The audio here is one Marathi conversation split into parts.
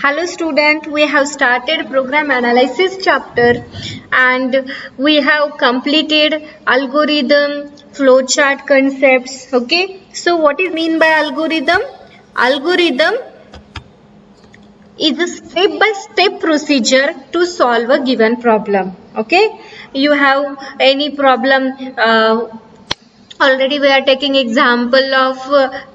Hello student, we have started program analysis chapter and we have completed algorithm, flowchart concepts. Okay, so what is mean by algorithm? Algorithm is a step-by-step procedure to solve a given problem. Okay, you have any problem, already we are taking example of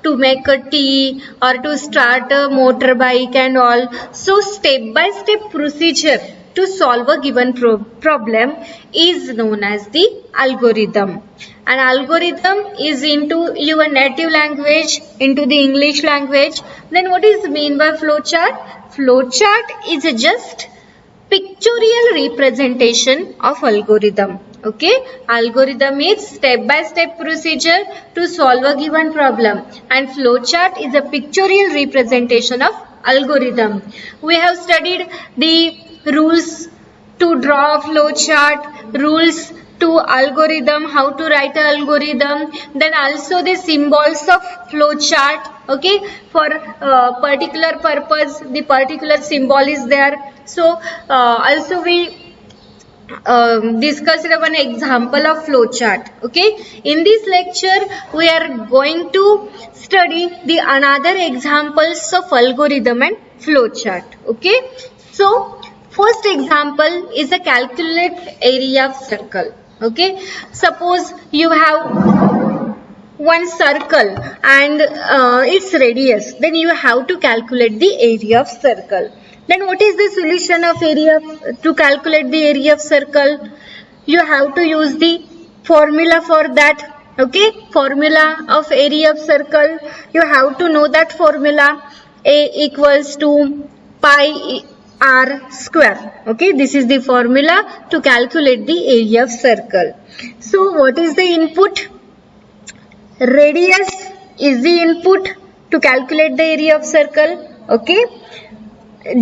to make a tea or to start a motorbike and all. So step by step procedure to solve a given problem is known as the algorithm. An algorithm is into your native language, into the English language. Then what is mean by flowchart? Flowchart is just pictorial representation of algorithm. Okay, algorithm is step by step procedure to solve a given problem and flowchart is a pictorial representation of algorithm. We have studied the rules to draw a flowchart, rules to algorithm, how to write an algorithm, then also the symbols of flowchart. Okay, for particular purpose the particular symbol is there. So also we discussed one example of flowchart. Okay, in this lecture we are going to study the another examples of algorithm and flowchart. Okay, so first example is a calculate area of circle. Okay, suppose you have one circle and its radius, then you have to calculate the area of circle. Then what is the solution of area to calculate the area of circle? You have to use the formula for that. Okay, formula of area of circle, you have to know that formula. A equals to pi r square. Okay, this is the formula to calculate the area of circle. So what is the input? Radius is the input to calculate the area of circle. Okay,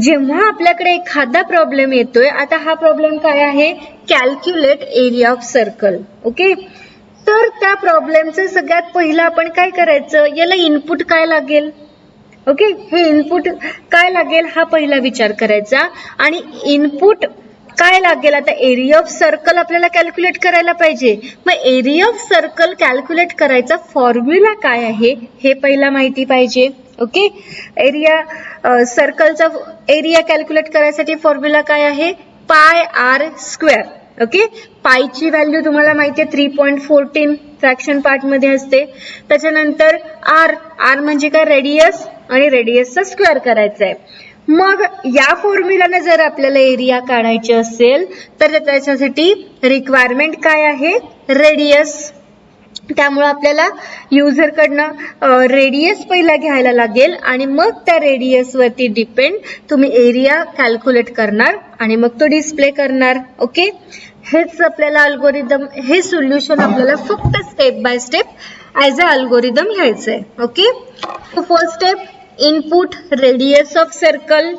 जेव्हा आपल्याकडे एखादा प्रॉब्लेम येतोय, आता हा प्रॉब्लेम काय आहे? Calculate area of circle. Okay, तर त्या प्रॉब्लेमचं सगळ्यात पहिलं आपण काय करायचं? याला इनपुट काय लागेल? ओके, हे इनपुट काय लागेल हा पहिला विचार करायचा. आणि इनपुट काय लागेल? आता एरिया ऑफ सर्कल आपल्याला कॅल्क्युलेट करायला पाहिजे. मग एरिया ऑफ सर्कल कॅल्क्युलेट करायचा फॉर्म्युला काय आहे हे पहिला माहिती पाहिजे. ओके, एरिया सर्कलचा एरिया कॅल्क्युलेट करायसाठी फॉर्म्युला काय आहे? Pi R square. ओके, पायची व्हॅल्यू तुम्हाला माहिती आहे 3.14 फ्रॅक्शन पार्ट मध्ये असते. त्याच्यानंतर आर, आर म्हणजे काय? रेडियस, आणि रेडियसचा स्क्वेअर करायचा आहे. मग या फॉर्म्युलाने जर आपल्याला एरिया काढायची असेल तर त्याच्यासाठी रिक्वायरमेंट काय आहे? रेडियस. त्यामुळे आपल्याला युजर कडनं रेडियस पहिला घ्यायला लागेल आणि मग त्या रेडियस वरती डिपेंड तुम्ही एरिया कॅल्क्युलेट करणार आणि मग तो डिस्प्ले करणार. ओके, हेच आपल्याला अल्गोरिदम, हे सोल्युशन आपल्याला फक्त step by step as a algorithm घ्यायचंय. Okay, first step, input radius of circle,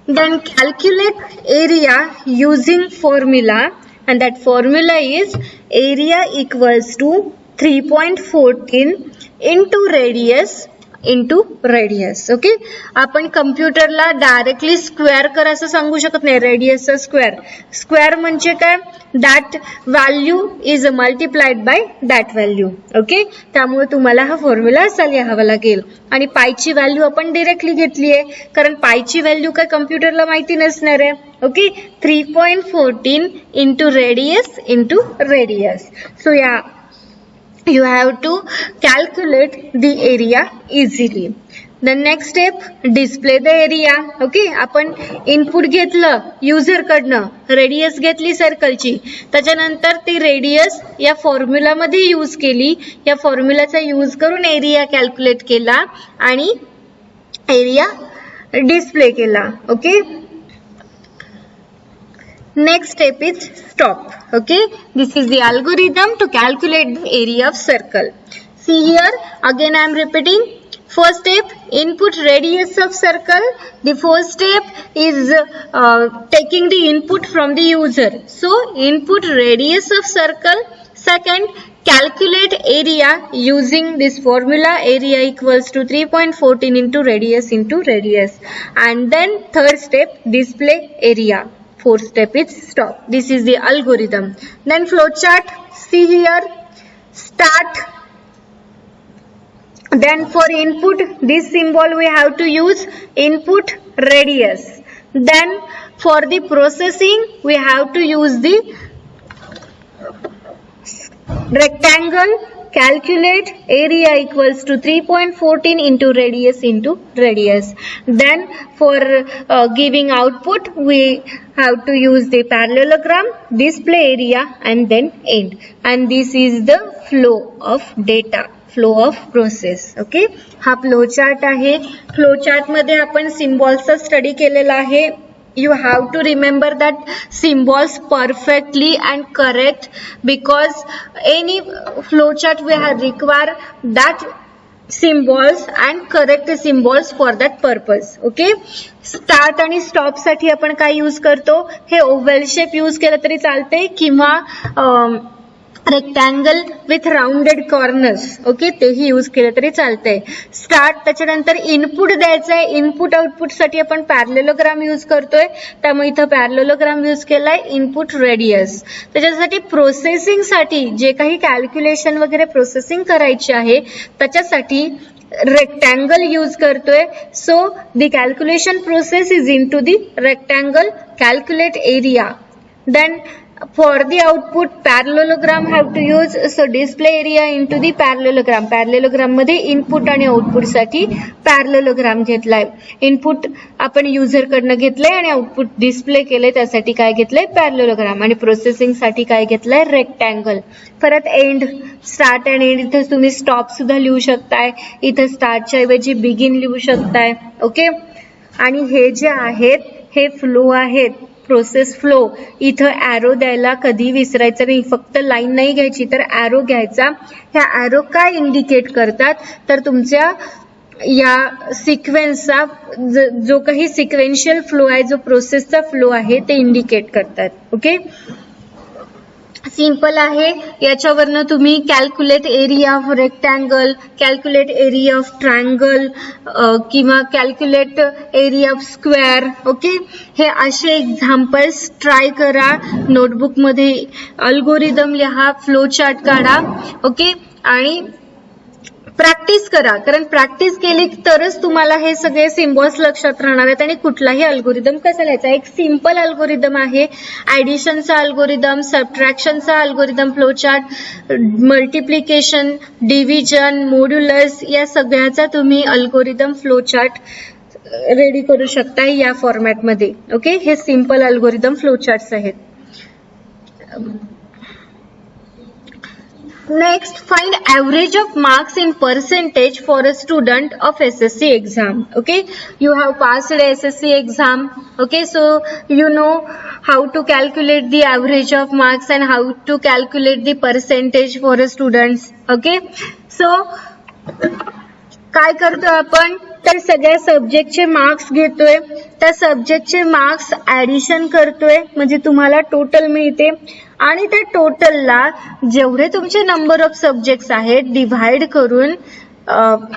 then calculate area using formula, and that formula is area equals to 3.14 into radius into radius. Okay, आपण कम्प्युटरला डायरेक्टली स्क्वेअर कर असं सांगू शकत नाही. रेडियसचा स्क्वेअर, स्क्वेअर म्हणजे काय? That value is multiplied by that value. Okay, त्यामुळे तुम्हाला हा फॉर्म्युला असा लिहावा लागेल. आणि पायची व्हॅल्यू आपण डिरेक्टली घेतली आहे कारण पायची व्हॅल्यू काय कम्प्युटरला माहिती नसणार आहे. Okay, 3.14 into radius into radius. So yeah, you have to calculate the area easily. The next step, display the area. Okay, आपण इनपुट घेतलं युजर कडनं, रेडियस घेतली सर्कलची, त्याच्यानंतर ती रेडियस या फॉर्म्युला मध्ये यूज केली, या फॉर्म्युलाचा यूज करून एरिया कॅल्क्युलेट केला आणि एरिया डिस्प्ले केला. Okay, next step is stop. Okay, this is the algorithm to calculate the area of circle. See here, again I am repeating. First step, input radius of circle. The first step is taking the input from the user. So input radius of circle. Second, Calculate area using this formula. Area equals to 3.14 into radius. And then third step, display area. Fourth step is stop. This is the algorithm. Then flowchart. See here. Start. Then for input, this symbol we have to use input radius. Then for the processing, we have to use the rectangle. Calculate area equals to 3.14 into radius. Then for giving output, we have to use the parallelogram, display area, and then end. And this is the flow of data, flow of process. Okay, हा फ्लो चार्ट आहे. फ्लो चार्ट मध्ये आपण सिम्बॉल्सचा स्टडी केलेला आहे. You have to remember that symbols perfectly and correct, because any flowchart we have require that symbols and correct symbols for that purpose. Okay, start आणि स्टॉप साठी आपण काय यूज करतो, हे ओव्हल शेप यूज केलं तरी चालते किंवा rectangle with rounded corners. Okay, तेही यूज केलं तरी चालतंय. स्टार्ट, त्याच्यानंतर इनपुट द्यायचं आहे. इनपुट आउटपुट साठी आपण पॅरलेलोग्राम यूज करतोय, त्यामुळे इथं पॅरलेलोग्राम यूज केलाय. Input radius. त्याच्यासाठी प्रोसेसिंग साठी जे काही कॅल्क्युलेशन वगैरे प्रोसेसिंग करायची आहे त्याच्यासाठी rectangle यूज करतोय. So the calculation process is into the rectangle. Calculate area. Then for the output, parallelogram have to use. So display area into the parallelogram. Parallelogram मध्ये इनपुट आणि आउटपुट साठी पॅरलेलोग्राम घेतलाय. इनपुट आपण युजर कडनं घेतलंय आणि आउटपुट डिस्प्ले केलंय, त्यासाठी काय घेतलंय, पॅरलेलोग्राम. आणि प्रोसेसिंग साठी काय घेतलंय, रेक्टँगल. परत एंड, स्टार्ट आणि एंड. इथं तुम्ही स्टॉप सुद्धा लिहू शकताय. इथं स्टार्टच्या ऐवजी बिगिन लिहू शकताय. ओके, आणि हे जे आहेत हे फ्लो आहेत, प्रोसेस फ्लो. इथं ॲरो द्यायला कधी विसरायचं नाही. फक्त लाईन नाही घ्यायची तर ॲरो घ्यायचा. ह्या ॲरो काय इंडिकेट करतात, तर तुमच्या या सिक्वेन्सचा जो काही सिक्वेन्शियल फ्लो आहे, जो प्रोसेसचा फ्लो आहे ते इंडिकेट करतात. ओके, सिंपल आहे. याच्यावरनं तुम्ही calculate area of rectangle, calculate area of triangle किंवा calculate area of square. Okay, हे असे एक्झाम्पल्स ट्राय करा. नोटबुक मध्ये अल्गोरिदम लिहा, फ्लो चार्ट काढा. ओके, आणि प्रॅक्टिस करा, कारण प्रॅक्टिस केली तरच तुम्हाला हे सगळे सिम्बॉल्स लक्षात राहणार आहेत आणि कुठलाही अल्गोरिदम कसा लिहायचा. एक सिंपल अल्गोरिदम आहे. ऍडिशनचा अल्गोरिदम, सबट्रॅक्शनचा algorithm, flowchart, multiplication, division, modulus, या सगळ्याचा तुम्ही अल्गोरिदम फ्लोचार्ट रेडी करू शकता या फॉर्मॅटमध्ये. ओके, हे सिंपल अल्गोरिदम फ्लोचार्ट्स आहेत. Next, find average of marks in percentage for a student of SSC exam. Okay, you have passed SSC exam. Okay, so you know how to calculate the average of marks and how to calculate the percentage for a students. Okay, so काय करतोय आपण, तर सगळ्या सब्जेक्टचे मार्क्स घेतोय, त्या सब्जेक्टचे मार्क्स ऍडिशन करतोय, म्हणजे तुम्हाला टोटल मिळते. आणि त्या टोटलला जेवढे तुमचे नंबर ऑफ सब्जेक्ट्स आहेत डिव्हाइड करून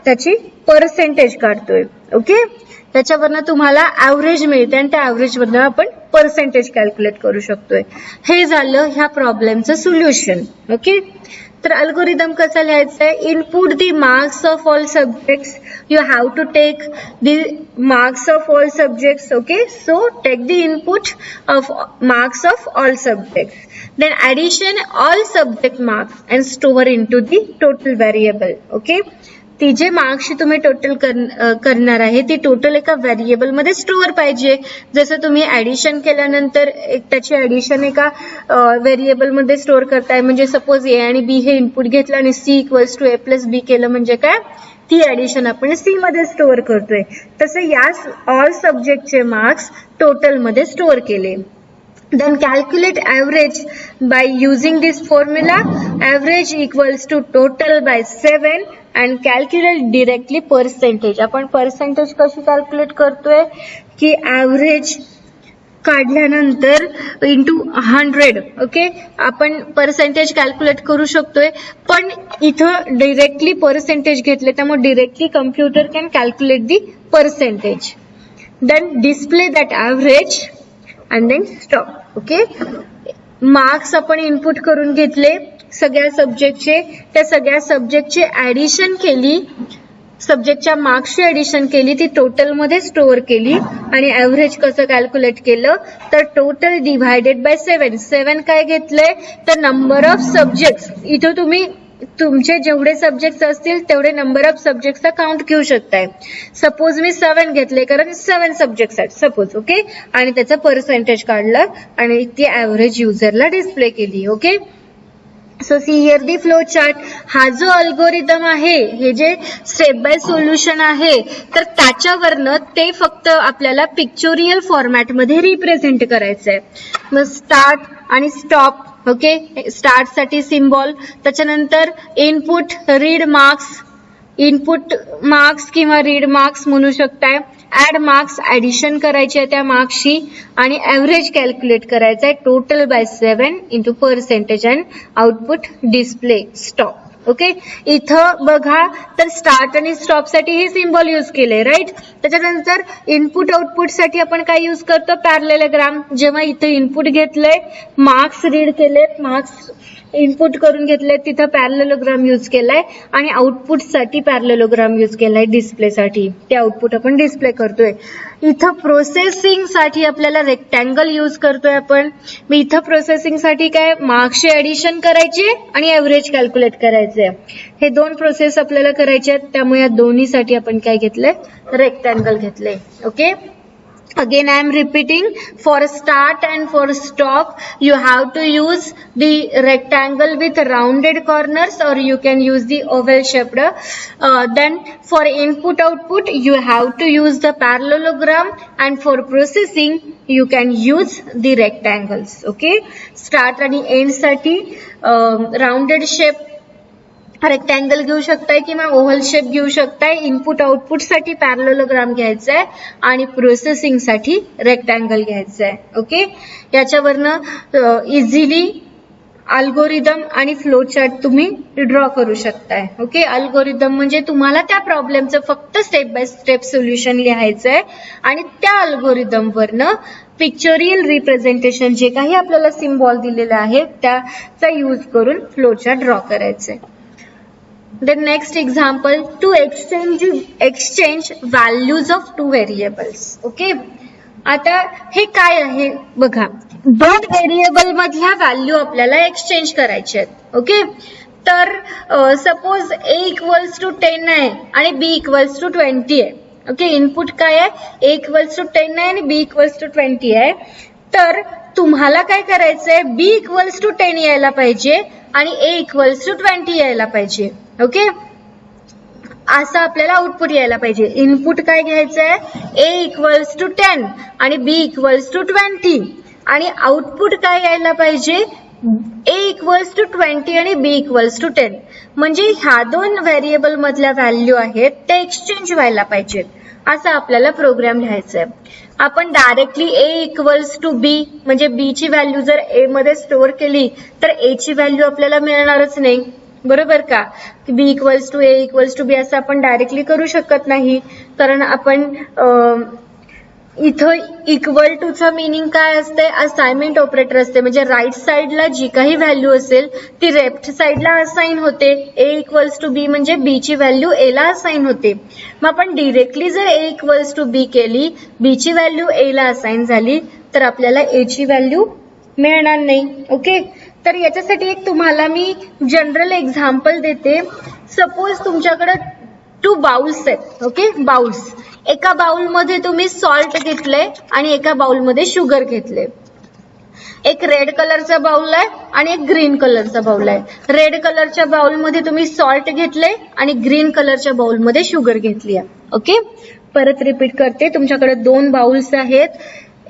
त्याची पर्सेंटेज काढतोय. ओके, त्याच्यावरनं तुम्हाला ऍव्हरेज मिळते आणि त्या ऍव्हरेजवरनं आपण पर्सेंटेज कॅल्क्युलेट करू शकतोय. हे झालं ह्या प्रॉब्लेमचं सोल्युशन. ओके, तर अल्गोरिदम कसा लिहायचा आहे, input the marks of all subjects. You have to take the marks of all subjects. Okay, so take the input of marks of all subjects. Then addition all subject marks and store into the total variable. Okay, ती जे मार्क्सची तुम्ही टोटल करणार आहे ती टोटल एका व्हेरिएबल मध्ये स्टोअर पाहिजे. जसं तुम्ही ऍडिशन केल्यानंतर त्याची ऍडिशन एका व्हेरिएबल मध्ये स्टोअर करताय, म्हणजे सपोज ए आणि बी हे इनपुट घेतलं आणि C equals to A plus B केलं, म्हणजे काय, ती ऍडिशन आपण सी मध्ये स्टोअर करतोय. तसं या ऑल सब्जेक्टचे मार्क्स टोटल मध्ये स्टोअर केले. Then calculate average by using this formula. Average equals to total by 7 and calculate directly percentage. आपण percentage कशी calculate करतोय की average काढल्यानंतर इंटू 100, ओके, आपण पर्सेंटेज कॅल्क्युलेट करू शकतोय. पण इथं डिरेक्टली पर्सेंटेज घेतले त्यामुळे directly computer can calculate the percentage. Then display that average and then stop. Okay, marks आपण इनपुट करून घेतले सगळ्या सब्जेक्टचे, त्या सगळ्या सब्जेक्टचे ऍडिशन केली, सब्जेक्टच्या मार्क्सची ऍडिशन केली, ती टोटल मध्ये स्टोअर केली आणि ऍव्हरेज कसं कॅल्क्युलेट केलं तर टोटल डिव्हायडेड बाय 7. 7 काय घेतलंय तर नंबर ऑफ सब्जेक्ट्स. इथं तुम्ही तुमचे जेवढे सब्जेक्ट्स असतील तेवढे नंबर ऑफ सब्जेक्टचा काउंट घेऊ शकताय. सपोज मी 7 घेतले कारण 7 सब्जेक्ट्स आहेत सपोज, ओके, आणि त्याचं पर्सेंटेज काढलं आणि ती ऍव्हरेज युजरला डिस्प्ले केली. Okay, so see here the flow chart. हा जो अल्गोरिदम आहे, हे जे स्टेप बाय सोल्युशन आहे, तर त्याच्यावरनं ते फक्त आपल्याला पिक्चोरियल फॉर्मॅटमध्ये रिप्रेझेंट करायचंय. मग स्टार्ट आणि स्टॉप, ओके, स्टार्ट साठी सिम्बॉल, त्याच्यानंतर input read marks, input marks किंवा रीड मार्क्स म्हणू शकताय. ऍड मार्क्स, ऍडिशन करायची आहे त्या मार्क्सची आणि ऍव्हरेज कॅल्क्युलेट करायचं आहे total by 7 into percentage and output display stop. Okay, इथं बघा तर स्टार्ट आणि स्टॉप साठी हे सिम्बॉल यूज केले, राईट. त्याच्यानंतर इनपुट आउटपुट साठी आपण काय यूज करतो पॅरलेलोग्राम. जेव्हा इथं इनपुट घेतलंय, मार्क्स रीड केले, मार्क्स इनपुट करून घेतले, तिथं पॅरलेलोग्राम यूज केलाय आणि आउटपुट साठी पॅरलेलोग्राम यूज केलाय डिस्प्लेसाठी. ते आउटपुट आपण डिस्प्ले करतोय. इथं प्रोसेसिंग साठी आपल्याला रेक्टँगल यूज करतोय आपण. मी इथं प्रोसेसिंग साठी काय मार्क्सची ऍडिशन करायची आणि ऍव्हरेज कॅल्क्युलेट करायचे. हे दोन प्रोसेस आपल्याला करायचे आहेत, त्यामुळे या दोन्हीसाठी आपण काय घेतलंय रेक्टँगल घेतलंय. Okay, again I am repeating, for start and for stop you have to use the rectangle with rounded corners or you can use the oval shaped. Then for input output you have to use the parallelogram and for processing you can use the rectangles. Okay, start आणि end साठी rounded shape रेक्टँगल घेऊ शकताय किंवा ओव्हल शेप घेऊ शकताय. इनपुट आउटपुट साठी पॅरलेलोग्राम घ्यायचा आहे आणि प्रोसेसिंग साठी रेक्टँगल घ्यायचा आहे. ओके, याच्यावरनं इझिली अल्गोरिदम आणि फ्लो चार्ट तुम्ही ड्रॉ करू शकताय. ओके, अल्गोरिदम म्हणजे तुम्हाला त्या प्रॉब्लेमचं फक्त स्टेप बाय स्टेप सोल्युशन लिहायचं आहे आणि त्या अल्गोरिदम वरनं पिक्चोरियल रिप्रेझेंटेशन जे काही आपल्याला सिम्बॉल दिलेलं आहे त्याचा यूज करून फ्लो चार्ट ड्रॉ करायचंय. The next example, to exchange values of two variables. Okay, आता हे काय आहे बघा, दोन व्हेरिएबल मधल्या व्हॅल्यू आपल्याला एक्सचेंज करायचे आहेत. ओके, तर सपोज a इक्वल्स टू 10 आहे आणि b इक्वल्स टू 20 आहे. ओके, इनपुट काय आहे, a इक्वल्स टू 10 आहे आणि b इक्वल्स टू 20 आहे. तर तुम्हाला काय करायचंय, b इक्वल्स टू 10 यायला पाहिजे आणि a इक्वल्स टू 20 यायला पाहिजे. ओके, असं आपल्याला आउटपुट यायला पाहिजे. इनपुट काय घ्यायचंय, a इक्वल्स टू 10 आणि b इक्वल्स टू 20 आणि आउटपुट काय यायला पाहिजे, a इक्वल्स टू 20 आणि b इक्वल्स टू 10. म्हणजे ह्या दोन व्हेरिएबल मधल्या व्हॅल्यू आहेत त्या एक्सचेंज व्हायला पाहिजेत, असं आपल्याला प्रोग्राम लिहायचा आहे. आपण directly a equals to b म्हणजे b ची व्हॅल्यू जर a मध्ये स्टोअर केली तर a ची व्हॅल्यू आपल्याला मिळणारच नाही, बरोबर का. b equals to a equals to b असं आपण डायरेक्टली करू शकत नाही, कारण आपण इथं इक्वल टू चं मिनिंग काय असते, असाइनमेंट ऑपरेटर असते. म्हणजे राईट साइडला जी काही व्हॅल्यू असेल ती लेफ्ट साइडला असाइन होते. a इक्वल्स टू b म्हणजे b ची व्हॅल्यू a ला असाइन होते. मग आपण डिरेक्टली जर a इक्वल्स टू b केली, b ची व्हॅल्यू a ला असाइन झाली तर आपल्याला a ची व्हॅल्यू मिळणार नाही. ओके, तर याच्यासाठी एक तुम्हाला मी जनरल एक्झाम्पल देते. सपोज तुमच्याकडे 2 बाउल्स आहेत. ओके, बाउल्स, एका बाउल मध्ये तुम्ही सॉल्ट घेतलंय आणि एका बाउल मध्ये शुगर घेतले. एक रेड कलरचा बाउल आहे आणि एक ग्रीन कलरचा बाउल आहे. रेड कलरच्या बाउल मध्ये तुम्ही सॉल्ट घेतले आणि ग्रीन कलरच्या बाउल मध्ये शुगर घेतली आहे. ओके, परत रिपीट करते, तुमच्याकडे 2 बाउल्स आहेत,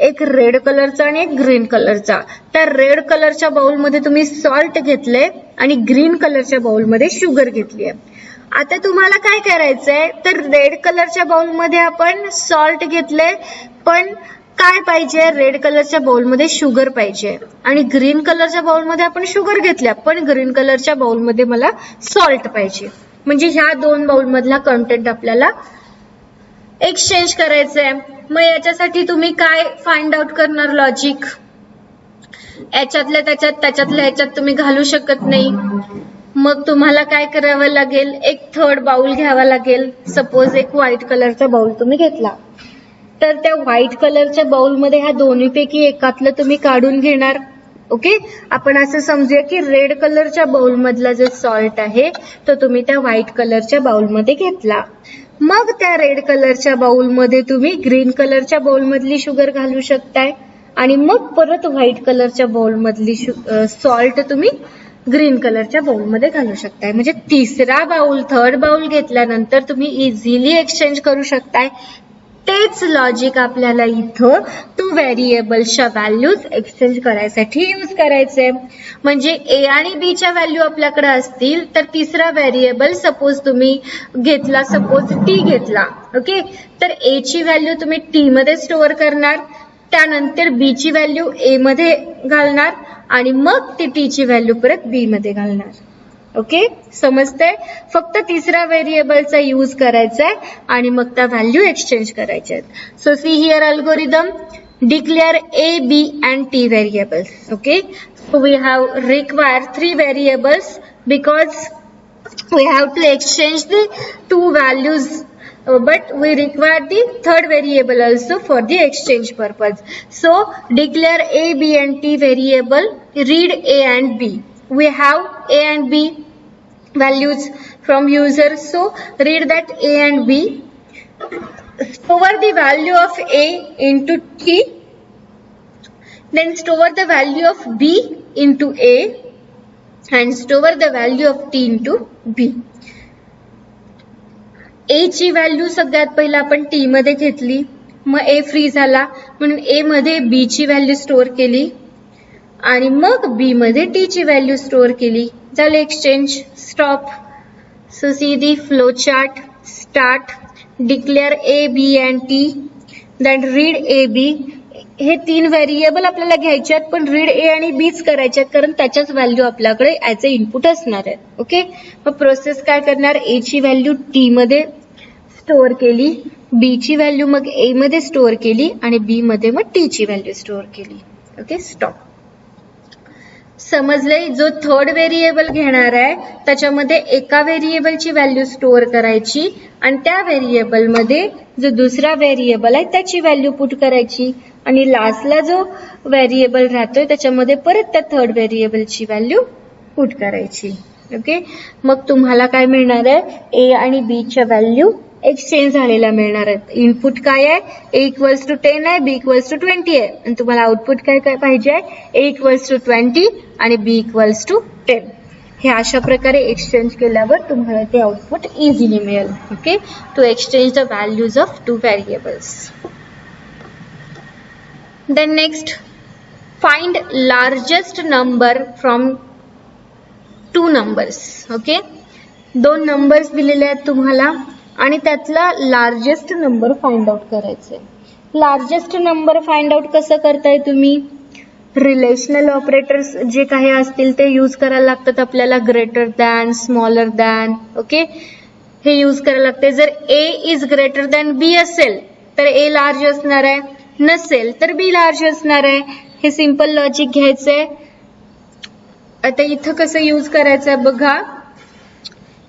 एक रेड कलरचा आणि एक ग्रीन कलरचा. त्या रेड कलरच्या बाउल मध्ये तुम्ही सॉल्ट घेतले आणि ग्रीन कलरच्या बाउल मध्ये शुगर घेतली आहे. आता तुम्हाला काय करायचंय तर रेड कलरच्या बाउल मध्ये आपण सॉल्ट घेतले पण काय पाहिजे, रेड कलरच्या बाउलमध्ये शुगर पाहिजे आणि ग्रीन कलरच्या बाउलमध्ये आपण शुगर घेतल्या, पण ग्रीन कलरच्या बाउलमध्ये मला सॉल्ट पाहिजे. म्हणजे ह्या दोन बाउल मधला कंटेंट आपल्याला एक्सचेंज करायचंय. मग याच्यासाठी तुम्ही काय फाइंड आउट करणार, लॉजिक याच्यातल्या त्याच्यातल्या ह्याच्यात तुम्ही घालू शकत नाही. मग तुम्हाला काय करावं लागेल, एक थर्ड बाउल घ्यावा लागेल. सपोज एक व्हाईट कलरचा बाउल तुम्ही घेतला, तर त्या व्हाईट कलरच्या बाउलमध्ये ह्या दोन्हीपैकी एकातलं तुम्ही काढून घेणार. ओके, आपण असं समजूया की रेड कलरच्या बाउल मधला जो सॉल्ट आहे तो तुम्ही त्या व्हाईट कलरच्या बाउलमध्ये घेतला. मग त्या रेड कलरच्या बाउलमध्ये तुम्ही ग्रीन कलरच्या बाउल मधली शुगर घालू शकताय आणि मग परत व्हाईट कलरच्या बाउल मधली सॉल्ट तुम्ही ग्रीन कलरच्या बाउल मध्ये घालू शकताय. म्हणजे तिसरा बाउल, थर्ड बाउल घेतल्यानंतर तुम्ही इझिली एक्सचेंज करू शकताय. तेच लॉजिक आपल्याला इथं टू व्हेरिएबल्सच्या व्हॅल्यूज एक्सचेंज करायसाठी यूज करायचे. म्हणजे ए आणि बी च्या व्हॅल्यू आपल्याकडे असतील तर तिसरा व्हेरिएबल सपोज तुम्ही घेतला, सपोज टी घेतला. ओके, तर ए ची व्हॅल्यू तुम्ही टी मध्ये स्टोअर करणार, त्यानंतर बी ची व्हॅल्यू ए मध्ये घालणार आणि मग ती टी ची व्हॅल्यू परत बी मध्ये घालणार. ओके, समजतंय? फक्त तिसरा व्हेरिएबलचा यूज करायचा आहे आणि मग त्या व्हॅल्यू एक्सचेंज करायच्या आहेत. So see here algorithm, declare A, B and T variables. Okay, so we have required 3 variables because we have to exchange the 2 values, but we require the third variable also for the exchange purpose. So declare A, B and T variable, read A and B. We have A and B values from user, so read that A and B. Store the value of A into T, then store the value of B into A and store the value of T into B. A ची व्हॅल्यू सगळ्यात पहिला आपण T मध्ये घेतली, मग A फ्री झाला म्हणून A मध्ये B ची व्हॅल्यू स्टोअर केली आणि मग B मध्ये T ची व्हॅल्यू स्टोअर केली. झाले exchange. Stop. So see the flow chart. Start, declare A, B and T, then read A, B. हे 3 व्हेरिएबल आपल्याला घ्यायचे आहेत, पण रीड ए आणि बीच करायचे आहेत कारण त्याच्याच व्हॅल्यू आपल्याकडे ऍज अ इनपुट असणार आहेत. ओके, मग प्रोसेस काय करणार, ए ची व्हॅल्यू टी मध्ये स्टोअर केली, बी ची व्हॅल्यू मग ए मध्ये स्टोअर केली आणि बी मध्ये मग टी ची व्हॅल्यू स्टोअर केली. Okay, stop. समजलंय? जो थर्ड व्हेरिएबल घेणार आहे त्याच्यामध्ये एका व्हेरिएबलची व्हॅल्यू स्टोअर करायची आणि त्या व्हेरिएबल मध्ये जो दुसरा व्हेरिएबल आहे त्याची व्हॅल्यू पुट करायची आणि लास्टला जो व्हेरिएबल राहतोय त्याच्यामध्ये परत त्या थर्ड व्हेरिएबलची व्हॅल्यू पुट करायची. ओके, मग तुम्हाला काय मिळणार आहे, ए आणि बी च्या व्हॅल्यू एक्सचेंज झालेला मिळणार आहेत. इनपुट काय आहे, ए इक्वल्स टू 10 आहे, बी इक्वल्स टू 20 आहे आणि तुम्हाला आउटपुट काय काय पाहिजे आहे, ए इक्वल्स टू 20 आणि बी इक्वल्स टू 10. हे अशा प्रकारे एक्सचेंज केल्यावर तुम्हाला ते आउटपुट इझिली मिळेल. Okay, to exchange the values of 2 variables. Then next, find largest number from 2 numbers. Okay, 2 numbers दिलेले आहेत तुम्हाला आणि त्यातला लार्जेस्ट नंबर फाइंड आउट करायचंय. लार्जेस्ट नंबर फाइंड आउट कसं करताय तुम्ही, रिलेशनल ऑपरेटर्स जे काही असतील ते यूज करायला लागतात आपल्याला, greater than, smaller than. Okay, हे यूज करायला लागते. जर a is greater than b असेल तर ए लार्ज असणार आहे, नसेल तर बी लार्ज असणार आहे. हे सिंपल लॉजिक घ्यायचंय. आता इथं कसं यूज करायचंय बघा,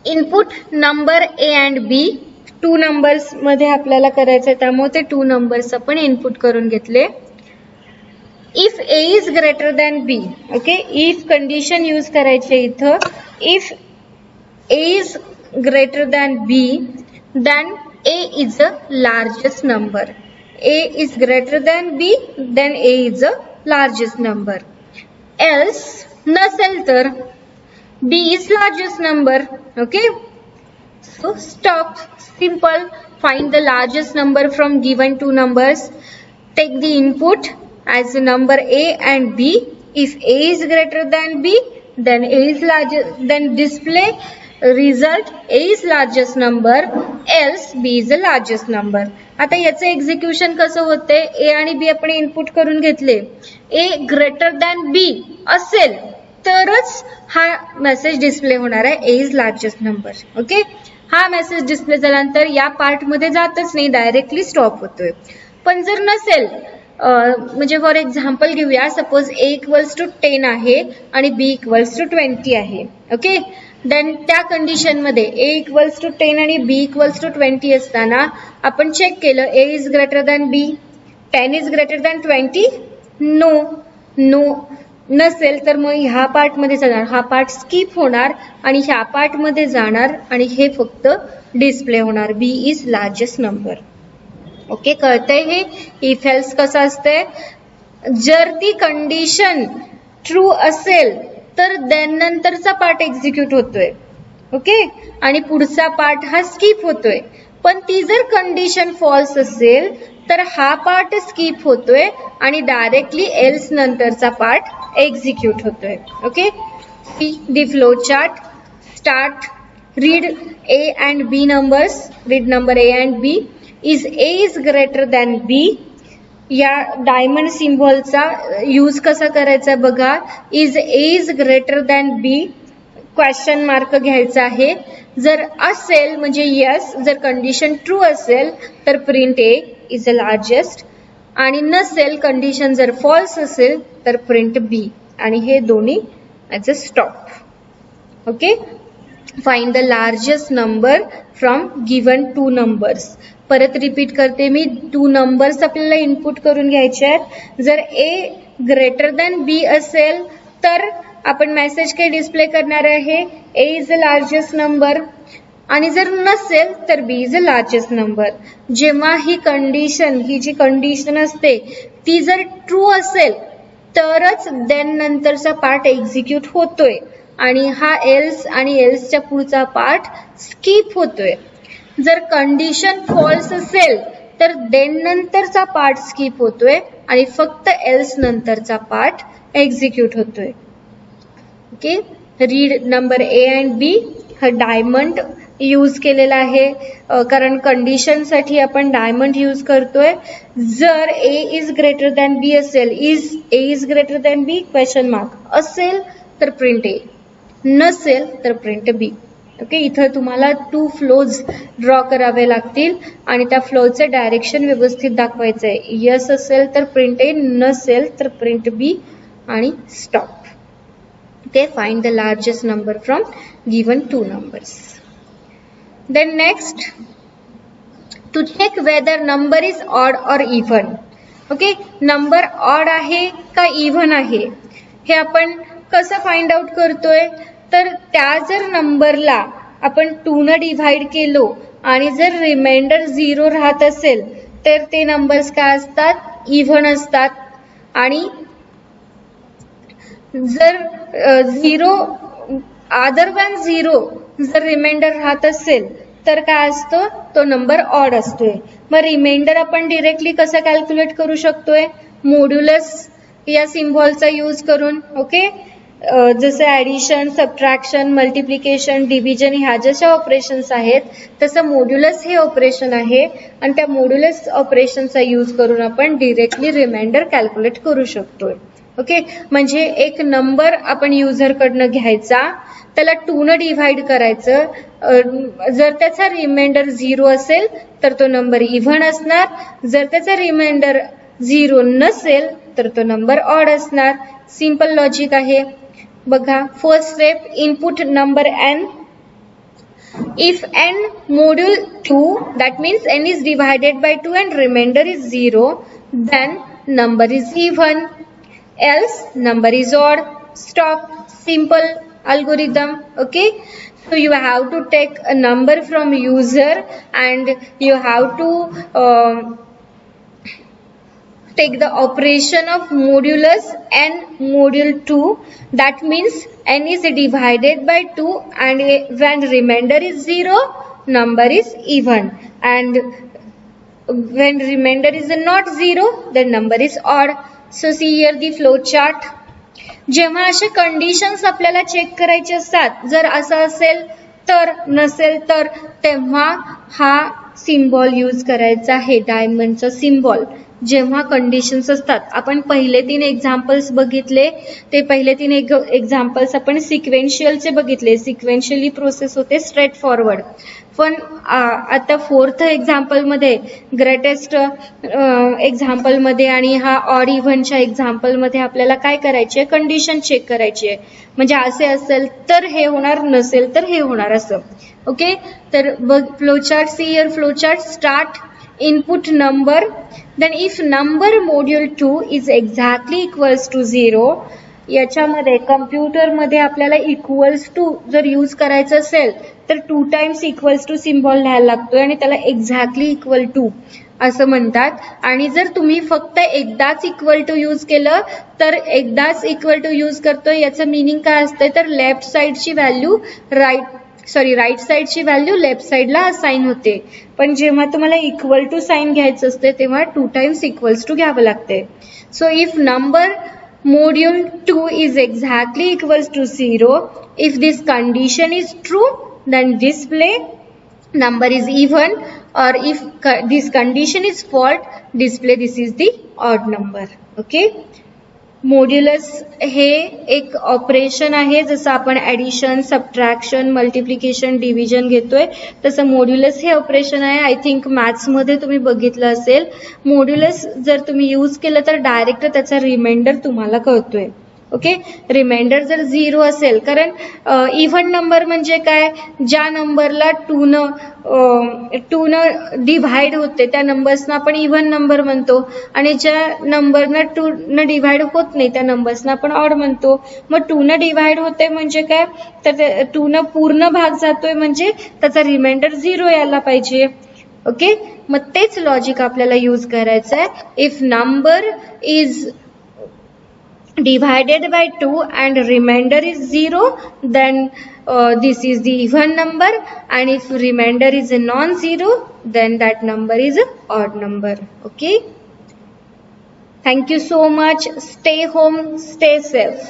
input number A and b, 2 numbers मध्ये आपल्याला करायचंय त्यामुळे ते 2 नंबर्स आपण इनपुट करून घेतले. If a is greater than b, okay, if condition use करायचे इथं. If a is greater than b then A is the largest number. A is greater than B, then A is the largest number. Else, नसेल तर B is largest number. Okay. So stop. Simple. Find the largest number from given 2 numbers. Take the input as the number A and B. If A is greater than B, then A is larger. Then display result A is largest number, else B is the largest number. आता याचं एक्झिक्युशन कसं होते, ए आणि बी आपण इनपुट करून घेतले, ए ग्रेटर दॅन बी असेल तरच हा मेसेज डिस्प्ले होणार आहे, ए इज लार्जेस्ट नंबर. ओके, हा मेसेज डिस्प्ले झाल्यानंतर या पार्ट मध्ये जातच नाही, डायरेक्टली स्टॉप होतोय. पण जर नसेल, म्हणजे फॉर एक्झाम्पल घेऊया, सपोज ए इक्वल्स टू 10 आहे आणि बी इक्वल्स टू 20 आहे. ओके, देन त्या कंडिशन मध्ये ए इक्वल्स टू 10 आणि बी इक्वल्स टू 20 असताना आपण चेक केलं, A is greater than B, 10 is greater than 20, no नसेल तर मग ह्या पार्ट मध्ये जाणार, हा पार्ट स्किप होणार आणि ह्या पार्ट मध्ये जाणार आणि हे फक्त डिस्प्ले होणार, बी इज लार्जेस्ट नंबर. ओके, कळतंय हे इफ एल्स कसं असतंय. जर ती कंडिशन ट्रू असेल तर देन नंतरचा पार्ट एक्झिक्यूट होतोय. ओके, आणि पुढचा पार्ट हा स्किप होतोय. पण ती जर कंडिशन फॉल्स असेल तर हा पार्ट स्किप होतोय आणि डायरेक्टली एल्स नंतरचा पार्ट एक्झिक्यूट होतोय. Okay, the flow chart start, read A and B numbers, read number A and B. Is A is greater than B, या डायमंड सिम्बॉलचा यूज कसा करायचा बघा. Is A is greater than B, question mark घ्यायचा आहे. जर असेल म्हणजे यस, जर कंडिशन ट्रू असेल तर print A is a largest, आणि नसेल कंडिशन जर फॉल्स असेल तर प्रिंट बी, आणि हे दोन्ही as a stop. Okay, find the largest number from given two numbers. परत रिपीट करते मी, 2 नंबर्स आपल्याला इनपुट करून घ्यायचे आहेत. जर ए ग्रेटर दॅन बी असेल तर आपण मेसेज काय डिस्प्ले करणार आहे, ए इज अ लार्जेस्ट नंबर, आणि जर नसेल तर बी इज अ लार्जेस्ट नंबर. जेव्हा ही कंडिशन, ही जी कंडिशन असते ती जर ट्रू असेल तरच देन नंतरचा पार्ट एक्झिक्यूट होतोय आणि हा एल्स आणि एल्सच्या पुढचा पार्ट स्किप होतोय. जर कंडिशन फॉल्स असेल तर देन नंतरचा पार्ट स्किप होतोय आणि फक्त एल्स नंतरचा पार्ट एक्झिक्यूट होतोय. Okay, read number A and B. हा डायमंड यूज केलेला आहे कारण कंडिशन साठी आपण डायमंड यूज करतोय. जर a is greater than b असेल, is A is greater than B question mark असेल तर प्रिंट ए, नसेल तर प्रिंट बी. ओके, इथं तुम्हाला 2 फ्लोज ड्रॉ करावे लागतील आणि त्या फ्लोचं डायरेक्शन व्यवस्थित दाखवायचं आहे. यस असेल तर प्रिंट ए, नसेल तर प्रिंट बी आणि stop. Okay, find the largest number from given 2 numbers. Then next, to check whether number is odd or even. Okay, number odd आहे का इव्हन आहे हे आपण कसं फाइंड आउट करतोय, तर त्या जर नंबरला आपण 2 ने डिव्हाइड केलो आणि जर रिमाइंडर 0 राहत असेल तर ते नंबर्स काय असतात, इव्हन असतात. आणि जर 0 अदर दॅन 0 जर रिमाइंडर राहत असेल तर काय असतो, तो नंबर ऑड असतोय. मग रिमाइंडर आपण डिरेक्टली कसं कॅल्क्युलेट करू शकतोय, मॉड्युलस या सिम्बॉलचा यूज करून. ओके, जसं ॲडिशन, सबट्रॅक्शन, मल्टिप्लिकेशन, डिव्हिजन ह्या जशा ऑपरेशन्स आहेत तसं मॉड्युलस हे ऑपरेशन आहे आणि त्या मॉड्युलस ऑपरेशनचा यूज करून आपण डिरेक्टली रिमाइंडर कॅल्क्युलेट करू शकतोय. ओके, म्हणजे एक नंबर आपण युजरकडनं घ्यायचा, त्याला 2 ने डिव्हाइड करायचं. जर त्याचा रिमाइंडर 0 असेल तर तो नंबर इव्हन असणार, जर त्याचा रिमाइंडर 0 नसेल तर तो नंबर ऑड असणार. सिंपल लॉजिक आहे बघा. First step, input number n. If n module 2, that means n is divided by 2 and remainder is 0, then number is even, else number is odd. Stop. Simple algorithm. Okay, so you have to take a number from user and you have to take the operation of modulus n module 2. That means n is divided by 2 and when remainder is 0, number is even, and when remainder is not 0, the number is odd. So see here the flow chart. जेव्हा असे कंडिशन्स आपल्याला चेक करायचे असतात, जर असं असेल तर, नसेल तर, तेव्हा हा सिम्बॉल यूज करायचा आहे, डायमंडचा सिम्बॉल. जेव्हा कंडिशन्स असतात, आपण पहिले 3 एक्झाम्पल्स बघितले, ते पहिले 3 एक्झाम्पल्स आपण सिक्वेन्शियलचे बघितले. सिक्वेन्शियली प्रोसेस होते स्ट्रेट फॉरवर्ड. पण आता 4th एक्झाम्पलमध्ये, ग्रेटेस्ट एक्झाम्पलमध्ये आणि हा ऑड इव्हनच्या एक्झाम्पलमध्ये आपल्याला काय करायचे आहे, कंडिशन चेक करायची आहे. म्हणजे असे असेल तर हे होणार, नसेल तर हे होणार असं. ओके, तर flowchart, see here flowchart. Start, input number, then if number module 2 is exactly equals to 0, याच्यामध्ये कम्प्युटरमध्ये आपल्याला इक्वल्स टू जर यूज करायचं असेल तर 2 times इक्वल्स टू सिम्बॉल लिहायला लागतोय आणि त्याला एक्झॅक्टली इक्वल टू असं म्हणतात. आणि जर तुम्ही फक्त एकदाच इक्वल टू यूज केलं तर एकदाच इक्वल टू यूज करतोय याचं मिनिंग काय असतंय, तर लेफ्ट साइडची व्हॅल्यू राईट साइडची व्हॅल्यू लेफ्ट साइडला असाइन होते. पण जेव्हा तुम्हाला इक्वल टू साइन घ्यायचं असते तेव्हा 2 times इक्वल्स टू घ्यावं लागते. So if number module 2 is exactly equals to 0, if this condition is true, then display number is even, or if this condition is false, display this is the odd number. Okay, modulus हे एक ऑपरेशन आहे. जसं आपण ॲडिशन, सबट्रॅक्शन, मल्टिप्लिकेशन, डिव्हिजन घेतोय तसं मॉड्युलस हे ऑपरेशन आहे. आय थिंक मॅथ्समध्ये तुम्ही बघितलं असेल. मॉड्युलस जर तुम्ही यूज केलं तर डायरेक्ट त्याचा रिमाइंडर तुम्हाला कळतोय. ओके, रिमाइंडर जर 0 असेल, कारण इव्हन नंबर म्हणजे काय, ज्या नंबरला 2 न डिव्हाइड होते त्या नंबर्सना आपण इव्हन नंबर म्हणतो, आणि ज्या नंबरना 2 न डिव्हाइड होत नाही त्या नंबर्सना आपण ऑड म्हणतो. मग 2 न डिव्हाइड होते म्हणजे काय, तर 2 न पूर्ण भाग जातोय म्हणजे त्याचा रिमाइंडर 0 यायला पाहिजे. ओके, मग तेच लॉजिक आपल्याला यूज करायचं आहे. If number is divided by 2 and remainder is 0, then this is the even number, and if remainder is a non-zero, then that number is a odd number. Okay, thank you so much. Stay home, stay safe.